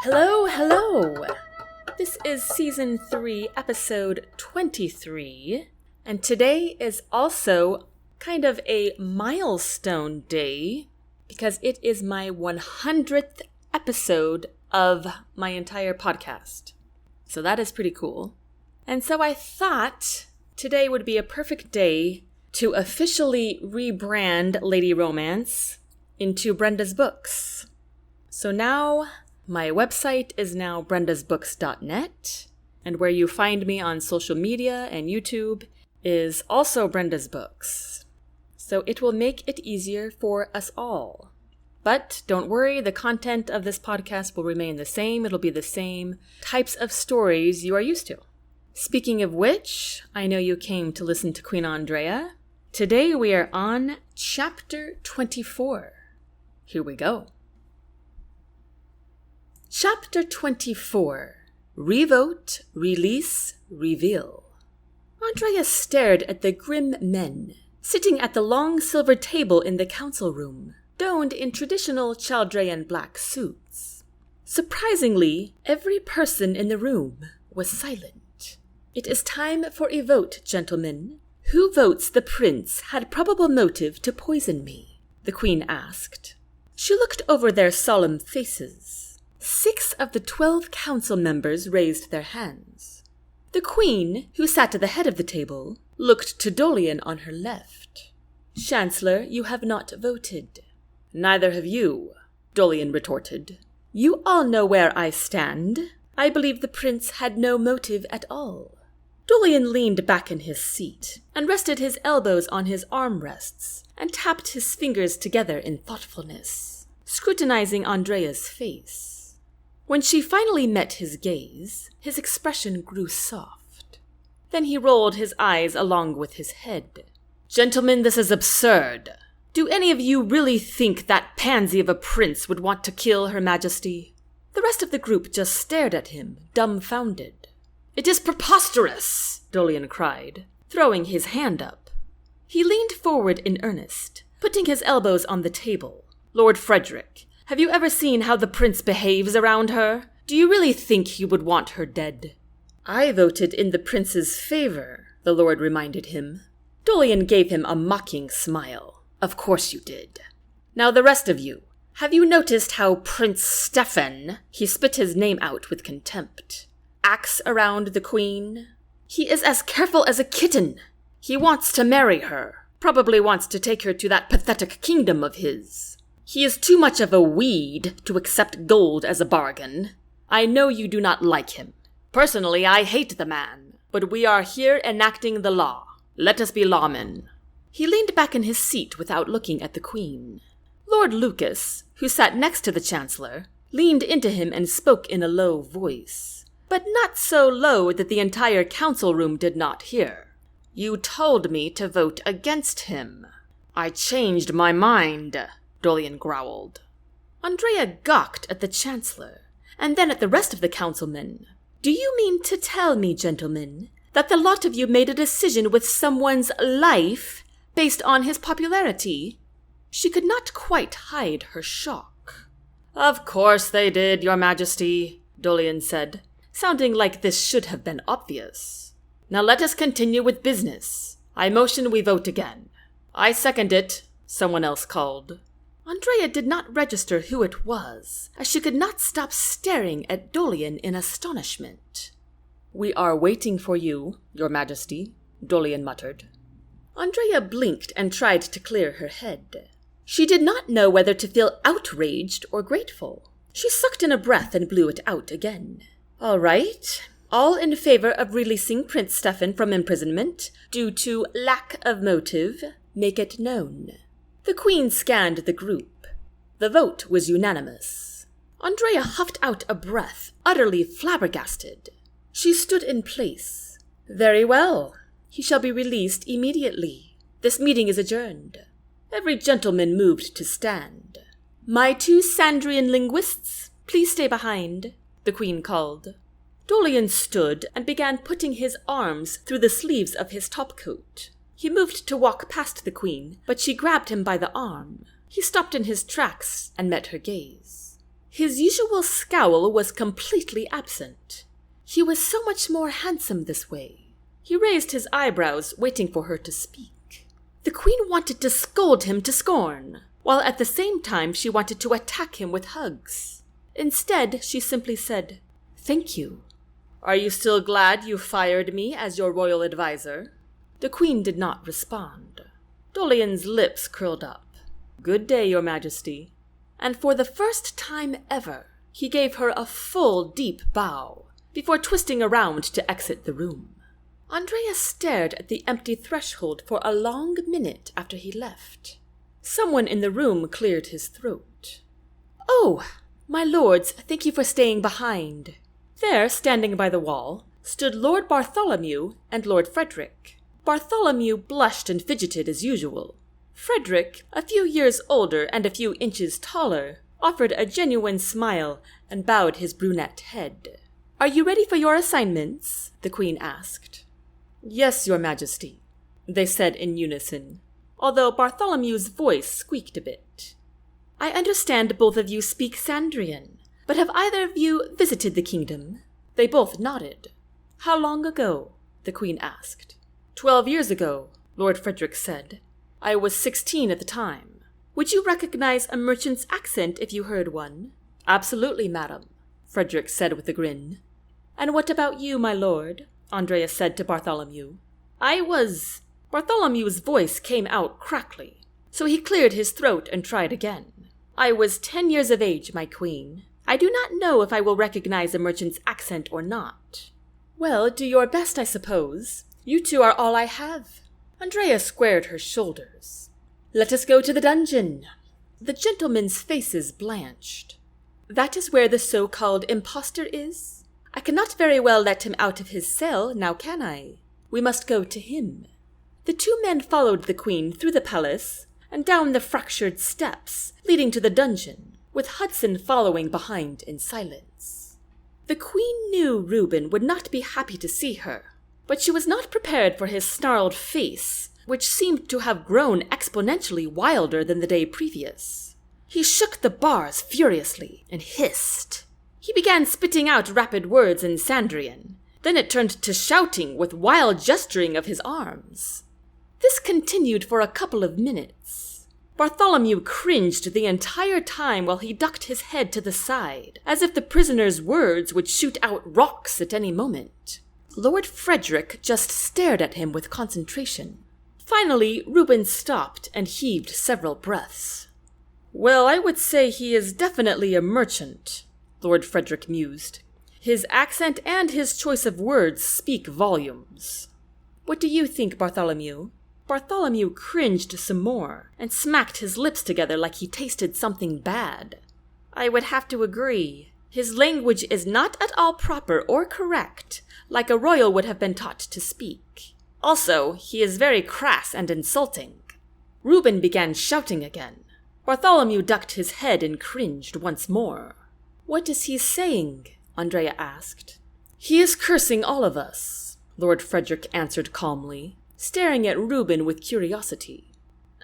Hello, hello! This is Season 3, Episode 23, and today is also kind of a milestone day because it is my 100th episode of my entire podcast. So that is pretty cool. And so I thought today would be a perfect day to officially rebrand Lady Romance into Brenda's Books. So now my website is now brendasbooks.net, and where you find me on social media and YouTube is also Brenda's Books. So it will make it easier for us all. But don't worry, the content of this podcast will remain the same. It'll be the same types of stories you are used to. Speaking of which, I know you came to listen to Queen Andraya. Today we are on Chapter 24. Here we go. Chapter 24. Revote, Release, Reveal. Andraya stared at the grim men, sitting at the long silver table in the council room, donned in traditional Chaldean black suits. Surprisingly, every person in the room was silent. It is time for a vote, gentlemen. Who votes the prince had probable motive to poison me? The queen asked. She looked over their solemn faces. 6 of the 12 council members raised their hands. The queen, who sat at the head of the table, looked to Dolian on her left. Chancellor, you have not voted. Neither have you, Dolian retorted. You all know where I stand. I believe the prince had no motive at all. Dolian leaned back in his seat and rested his elbows on his armrests and tapped his fingers together in thoughtfulness, scrutinizing Andraya's face. When she finally met his gaze, his expression grew soft. Then he rolled his eyes along with his head. Gentlemen, this is absurd. Do any of you really think that pansy of a prince would want to kill Her Majesty? The rest of the group just stared at him, dumbfounded. It is preposterous, Dolian cried, throwing his hand up. He leaned forward in earnest, putting his elbows on the table. Lord Frederick, have you ever seen how the prince behaves around her? Do you really think he would want her dead? I voted in the prince's favor, the lord reminded him. Dolian gave him a mocking smile. Of course you did. Now the rest of you, have you noticed how Prince Steffan, he spit his name out with contempt, acts around the queen? He is as careful as a kitten. He wants to marry her, probably wants to take her to that pathetic kingdom of his. He is too much of a weed to accept gold as a bargain. I know you do not like him. Personally, I hate the man, but we are here enacting the law. Let us be lawmen. He leaned back in his seat without looking at the queen. Lord Lucas, who sat next to the chancellor, leaned into him and spoke in a low voice, but not so low that the entire council room did not hear. You told me to vote against him. I changed my mind, Dolian growled. Andraya gawked at the chancellor, and then at the rest of the councilmen. Do you mean to tell me, gentlemen, that the lot of you made a decision with someone's life based on his popularity? She could not quite hide her shock. Of course they did, Your Majesty, Dolian said, sounding like this should have been obvious. Now let us continue with business. I motion we vote again. I second it, someone else called. Andraya did not register who it was, as she could not stop staring at Dolian in astonishment. We are waiting for you, Your Majesty, Dolian muttered. Andraya blinked and tried to clear her head. She did not know whether to feel outraged or grateful. She sucked in a breath and blew it out again. All right. All in favor of releasing Prince Steffan from imprisonment due to lack of motive, make it known. The queen scanned the group. The vote was unanimous. Andraya huffed out a breath, utterly flabbergasted. She stood in place. Very well. He shall be released immediately. This meeting is adjourned. Every gentleman moved to stand. My 2 Sandrian linguists, please stay behind, the queen called. Dolian stood and began putting his arms through the sleeves of his topcoat. He moved to walk past the queen, but she grabbed him by the arm. He stopped in his tracks and met her gaze. His usual scowl was completely absent. He was so much more handsome this way. He raised his eyebrows, waiting for her to speak. The queen wanted to scold him to scorn, while at the same time she wanted to attack him with hugs. Instead, she simply said, "Thank you." "Are you still glad you fired me as your royal advisor?" The queen did not respond. Dolian's lips curled up. "Good day, your majesty." And for the first time ever, he gave her a full, deep bow, before twisting around to exit the room. Andraya stared at the empty threshold for a long minute after he left. Someone in the room cleared his throat. "Oh, my lords, thank you for staying behind." There, standing by the wall, stood Lord Bartholomew and Lord Frederick. Bartholomew blushed and fidgeted as usual. Frederick, a few years older and a few inches taller, offered a genuine smile and bowed his brunette head. "Are you ready for your assignments?" the queen asked. "Yes, your majesty," they said in unison, although Bartholomew's voice squeaked a bit. "I understand both of you speak Sandrian, but have either of you visited the kingdom?" They both nodded. "How long ago?" the queen asked. 12 years ago, Lord Frederick said. "I was 16 at the time." "Would you recognize a merchant's accent if you heard one?" "Absolutely, madam," Frederick said with a grin. "And what about you, my lord?" Andraya said to Bartholomew. Bartholomew's voice came out crackly, so he cleared his throat and tried again. "I was 10 years of age, my queen. I do not know if I will recognize a merchant's accent or not." "Well, do your best, I suppose. You two are all I have." Andraya squared her shoulders. "Let us go to the dungeon." The gentlemen's faces blanched. "That is where the so-called impostor is? I cannot very well let him out of his cell, now can I? We must go to him." The two men followed the queen through the palace and down the fractured steps leading to the dungeon, with Hudson following behind in silence. The queen knew Ruben would not be happy to see her, but she was not prepared for his snarled face, which seemed to have grown exponentially wilder than the day previous. He shook the bars furiously and hissed. He began spitting out rapid words in Sandrian. Then it turned to shouting with wild gesturing of his arms. This continued for a couple of minutes. Bartholomew cringed the entire time while he ducked his head to the side, as if the prisoner's words would shoot out rocks at any moment. Lord Frederick just stared at him with concentration. Finally, Ruben stopped and heaved several breaths. "Well, I would say he is definitely a merchant," Lord Frederick mused. "His accent and his choice of words speak volumes." "What do you think, Bartholomew?" Bartholomew cringed some more and smacked his lips together like he tasted something bad. "I would have to agree. His language is not at all proper or correct, like a royal would have been taught to speak. Also, he is very crass and insulting." Ruben began shouting again. Bartholomew ducked his head and cringed once more. "What is he saying?" Andraya asked. "He is cursing all of us," Lord Frederick answered calmly, staring at Ruben with curiosity.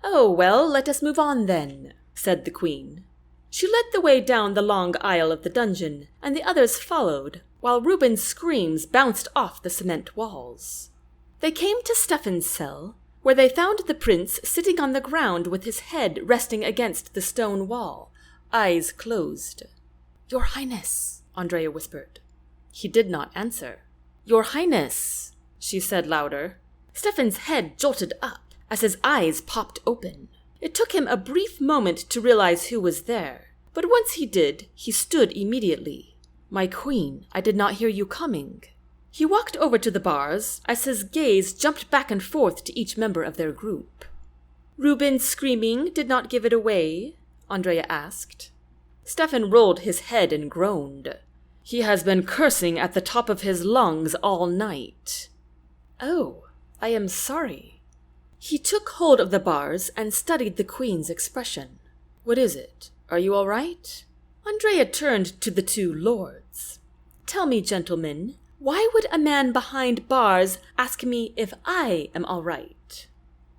"Oh, well, let us move on then," said the queen. She led the way down the long aisle of the dungeon, and the others followed, while Ruben's screams bounced off the cement walls. They came to Steffan's cell, where they found the prince sitting on the ground with his head resting against the stone wall, eyes closed. "Your Highness," Andraya whispered. He did not answer. "Your Highness," she said louder. Steffan's head jolted up as his eyes popped open. It took him a brief moment to realize who was there, but once he did, he stood immediately. "My queen, I did not hear you coming." He walked over to the bars as his gaze jumped back and forth to each member of their group. "Ruben's screaming did not give it away?" Andraya asked. Steffan rolled his head and groaned. "He has been cursing at the top of his lungs all night." "Oh, I am sorry." He took hold of the bars and studied the queen's expression. "What is it? Are you all right?" Andraya turned to the two lords. "Tell me, gentlemen, why would a man behind bars ask me if I am all right?"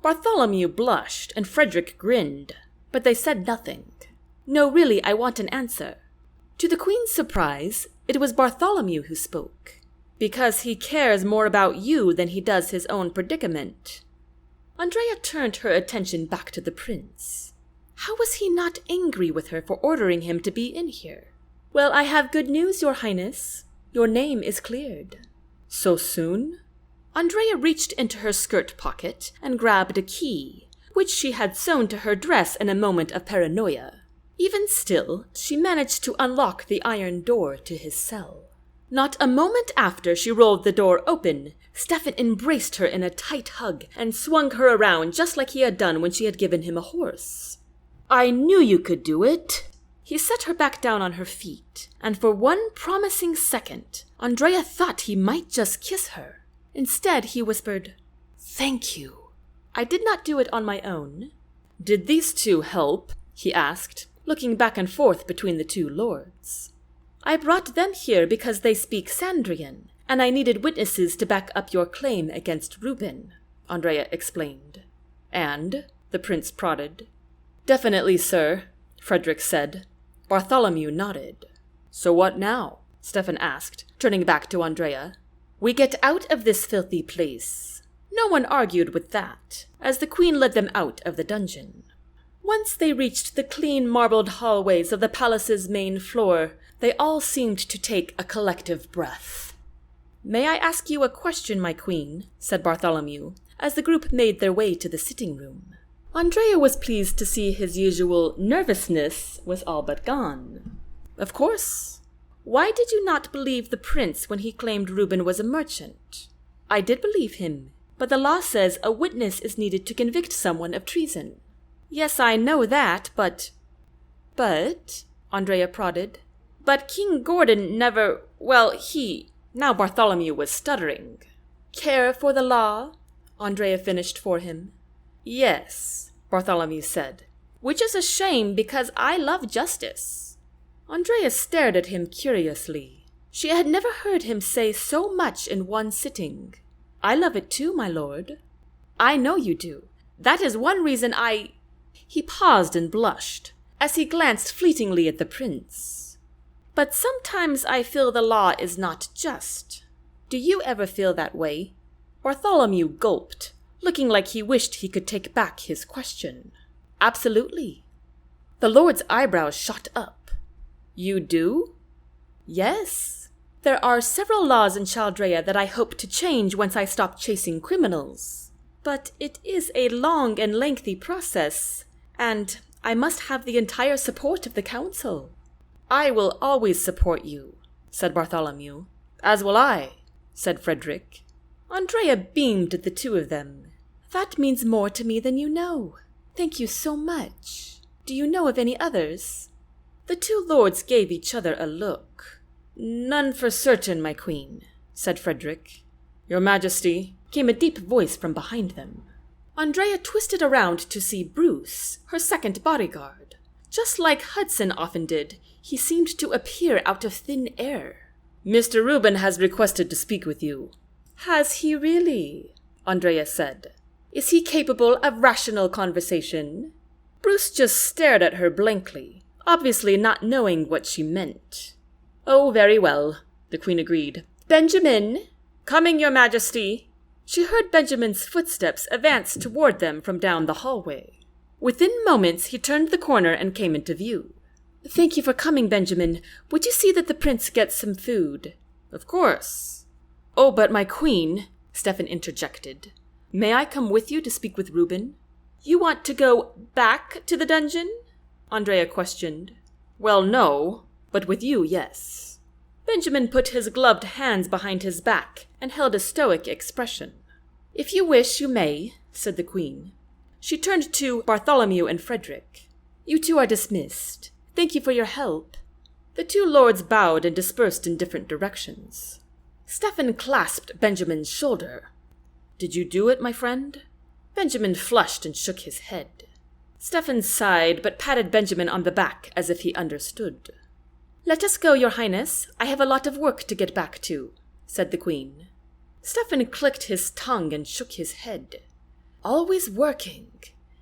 Bartholomew blushed and Frederick grinned, but they said nothing. "No, really, I want an answer." To the Queen's surprise, it was Bartholomew who spoke. Because he cares more about you than he does his own predicament. Andraya turned her attention back to the prince. How was he not angry with her for ordering him to be in here? Well, I have good news, Your Highness. Your name is cleared. So soon? Andraya reached into her skirt pocket and grabbed a key, which she had sewn to her dress in a moment of paranoia. Even still, she managed to unlock the iron door to his cell. Not a moment after she rolled the door open, Steffan embraced her in a tight hug and swung her around just like he had done when she had given him a horse. I knew you could do it. He set her back down on her feet, and for one promising second, Andraya thought he might just kiss her. Instead, he whispered, "Thank you." I did not do it on my own. Did these two help? He asked, looking back and forth between the two lords. I brought them here because they speak Sandrian, and I needed witnesses to back up your claim against Ruben, Andraya explained. And? The prince prodded. Definitely, sir, Frederick said. Bartholomew nodded. So what now? Steffan asked, turning back to Andraya. We get out of this filthy place. No one argued with that, as the queen led them out of the dungeon. Once they reached the clean marbled hallways of the palace's main floor, they all seemed to take a collective breath. May I ask you a question, my queen? Said Bartholomew, as the group made their way to the sitting room. Andraya was pleased to see his usual nervousness was all but gone. Of course. Why did you not believe the prince when he claimed Ruben was a merchant? I did believe him, but the law says a witness is needed to convict someone of treason. Yes, I know that, but, Andraya prodded. But King Gordon never, now Bartholomew was stuttering. Care for the law? Andraya finished for him. Yes, Bartholomew said, which is a shame because I love justice. Andraya stared at him curiously. She had never heard him say so much in one sitting. I love it too, my lord. I know you do. That is one reason He paused and blushed, as he glanced fleetingly at the prince. But sometimes I feel the law is not just. Do you ever feel that way? Bartholomew gulped, looking like he wished he could take back his question. Absolutely. The lord's eyebrows shot up. You do? Yes. There are several laws in Chaldrea that I hope to change once I stop chasing criminals. But it is a long and lengthy process, and I must have the entire support of the council. I will always support you, said Bartholomew. As will I, said Frederick. Andraya beamed at the two of them. That means more to me than you know. Thank you so much. Do you know of any others? The two lords gave each other a look. None for certain, my queen, said Frederick. Your Majesty, came a deep voice from behind them. Andraya twisted around to see Bruce, her second bodyguard. Just like Hudson often did, he seemed to appear out of thin air. Mr. Ruben has requested to speak with you. Has he really? Andraya said. Is he capable of rational conversation? Bruce just stared at her blankly, obviously not knowing what she meant. Oh, very well, the queen agreed. Benjamin! Coming, your majesty! She heard Benjamin's footsteps advance toward them from down the hallway. Within moments, he turned the corner and came into view. Thank you for coming, Benjamin. Would you see that the prince gets some food? Of course. Oh, but my queen, Steffan interjected. May I come with you to speak with Ruben? You want to go back to the dungeon? Andraya questioned. Well, no, but with you, yes. Benjamin put his gloved hands behind his back and held a stoic expression. If you wish, you may, said the queen. She turned to Bartholomew and Frederick. You two are dismissed. Thank you for your help. The two lords bowed and dispersed in different directions. Steffan clasped Benjamin's shoulder. Did you do it, my friend? Benjamin flushed and shook his head. Steffan sighed but patted Benjamin on the back as if he understood. Let us go, your highness. I have a lot of work to get back to, said the queen. Steffan clicked his tongue and shook his head. Always working.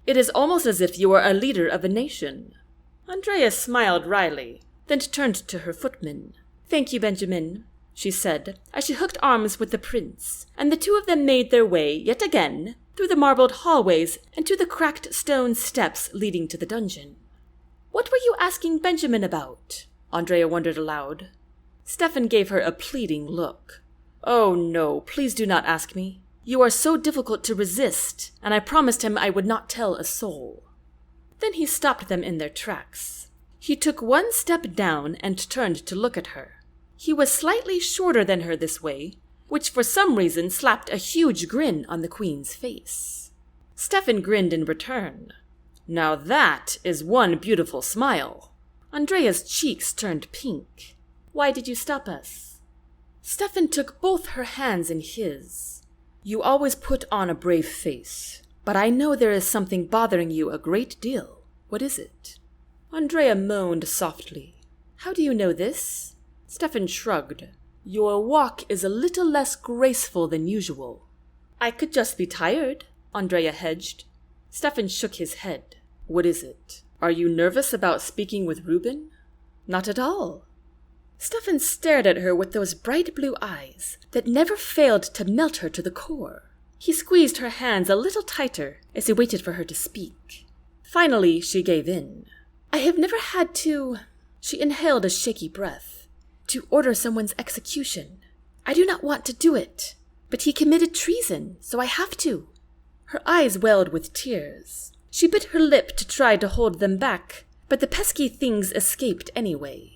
It is almost as if you were a leader of a nation. Andraya smiled wryly. then turned to her footman. "Thank you, Benjamin," she said, as she hooked arms with the prince, and the two of them made their way, yet again, through the marbled hallways and to the cracked stone steps leading to the dungeon. "What were you asking Benjamin about?" Andraya wondered aloud. Steffan gave her a pleading look. "Oh no, please do not ask me. You are so difficult to resist, and I promised him I would not tell a soul." Then he stopped them in their tracks. He took one step down and turned to look at her. He was slightly shorter than her this way, which for some reason slapped a huge grin on the queen's face. Steffan grinned in return. "Now that is one beautiful smile." Andraya's cheeks turned pink. "Why did you stop us?" Steffan took both her hands in his. "You always put on a brave face, but I know there is something bothering you a great deal. What is it?" Andraya moaned softly. "How do you know this?" Steffan shrugged. "Your walk is a little less graceful than usual." "I could just be tired," Andraya hedged. Steffan shook his head. "What is it? Are you nervous about speaking with Ruben?" "Not at all." Steffan stared at her with those bright blue eyes that never failed to melt her to the core. He squeezed her hands a little tighter as he waited for her to speak. Finally, she gave in. "I have never had to—" She inhaled a shaky breath. "To order someone's execution. I do not want to do it, but he committed treason, so I have to." Her eyes welled with tears. She bit her lip to try to hold them back, but the pesky things escaped anyway.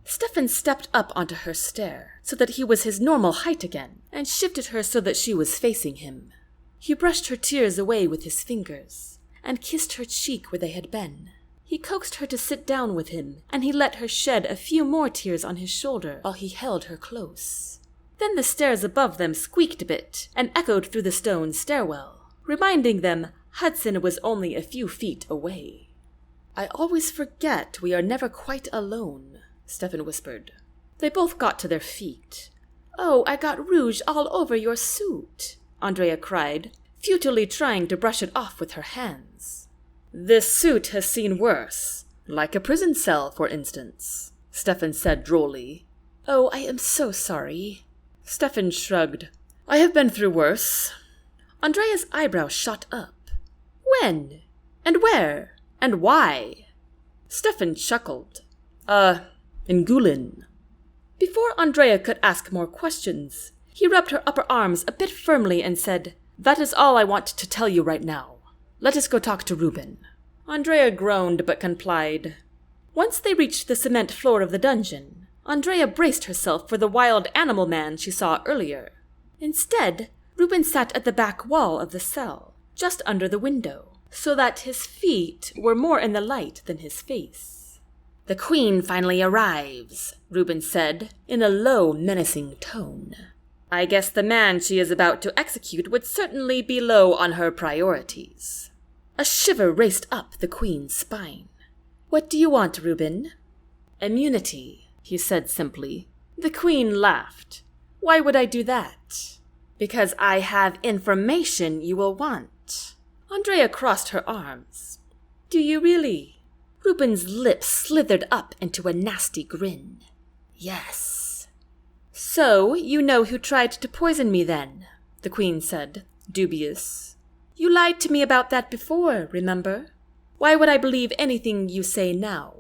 Steffan stepped up onto her stair so that he was his normal height again, and shifted her so that she was facing him. He brushed her tears away with his fingers, and kissed her cheek where they had been. He coaxed her to sit down with him, and he let her shed a few more tears on his shoulder while he held her close. Then the stairs above them squeaked a bit and echoed through the stone stairwell, reminding them Hudson was only a few feet away. "I always forget we are never quite alone," Steffan whispered. They both got to their feet. "Oh, I got rouge all over your suit," Andraya cried, futilely trying to brush it off with her hands. "This suit has seen worse, like a prison cell, for instance," Steffan said drolly. "Oh, I am so sorry." Steffan shrugged. "I have been through worse." Andraya's eyebrows shot up. "When? And where? And why?" Steffan chuckled. In Gulen." Before Andraya could ask more questions, he rubbed her upper arms a bit firmly and said, "That is all I want to tell you right now. Let us go talk to Ruben." Andraya groaned but complied. Once they reached the cement floor of the dungeon, Andraya braced herself for the wild animal man she saw earlier. Instead, Ruben sat at the back wall of the cell, just under the window, so that his feet were more in the light than his face. "The queen finally arrives," Ruben said, in a low, menacing tone. "I guess the man she is about to execute would certainly be low on her priorities." A shiver raced up the queen's spine. "What do you want, Ruben?" "Immunity," he said simply. The queen laughed. "Why would I do that?" "Because I have information you will want." Andraya crossed her arms. "Do you really?" Ruben's lips slithered up into a nasty grin. "Yes." "So, you know who tried to poison me then?" the queen said, dubious. "You lied to me about that before, remember? Why would I believe anything you say now?"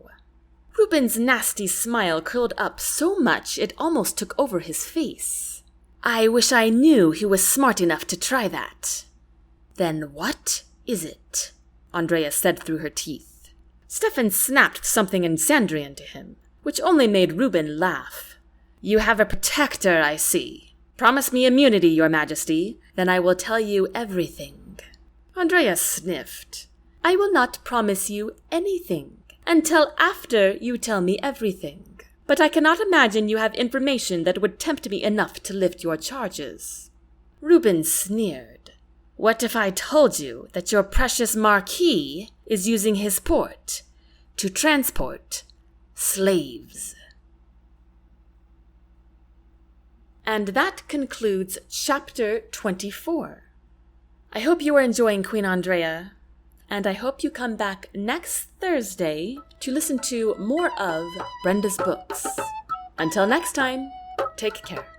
Ruben's nasty smile curled up so much it almost took over his face. "I wish I knew who was smart enough to try that." "Then what is it?" Andraya said through her teeth. Steffan snapped something in Sandrian to him, which only made Ruben laugh. "You have a protector, I see. Promise me immunity, your majesty, then I will tell you everything." Andraya sniffed. "I will not promise you anything until after you tell me everything. But I cannot imagine you have information that would tempt me enough to lift your charges." Ruben sneered. "What if I told you that your precious Marquis is using his port to transport slaves?" And that concludes Chapter 24. I hope you are enjoying Queen Andraya, and I hope you come back next Thursday to listen to more of Brenda's books. Until next time, take care.